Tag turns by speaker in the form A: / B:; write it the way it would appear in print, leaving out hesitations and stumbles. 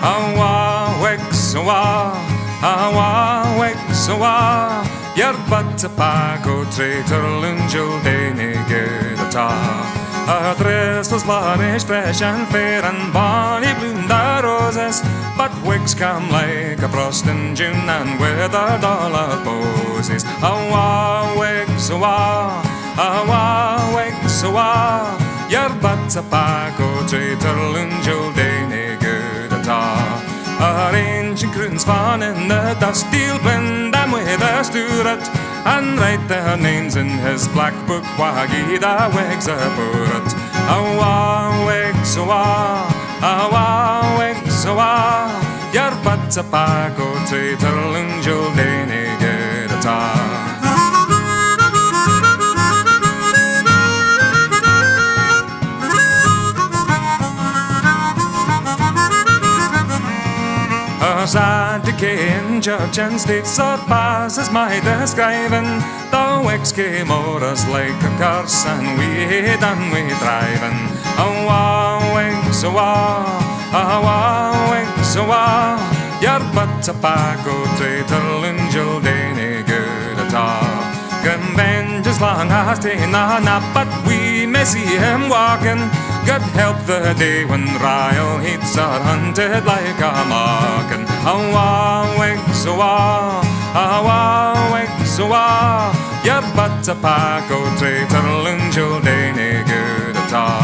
A: Awa weksawa, awa weksawa. Yerbat pago traitor lunjul denigedata. Our dress was varnished fresh and fair, and bonny bloomed the roses. But wicks come like a frost in June, and withered all our posies. Awa weksawa, awa weksawa. Yerbat pago traitor lunjul denigedata. Our ancient croons spawn in the dust, he'll blend them with a stuart, and write their names in his black book, waggy the wigs aboot it. Awa weksawa, awa weksawa. Yerbat pago traitor lunjul denigedata. Sad decay in church and state surpasses my describing. The wicks came o'er us like a curse, and we done we driving. Awa weksawa, awa weksawa. Yerbat pago traitor lunjul denigedata. Conventions long has taken a nap, but we may see him walking. God help the day when Ryle heats are hunted like a markin. Awa weksawa, awa weksawa. Yerbat pago traitor lunjul denigedata.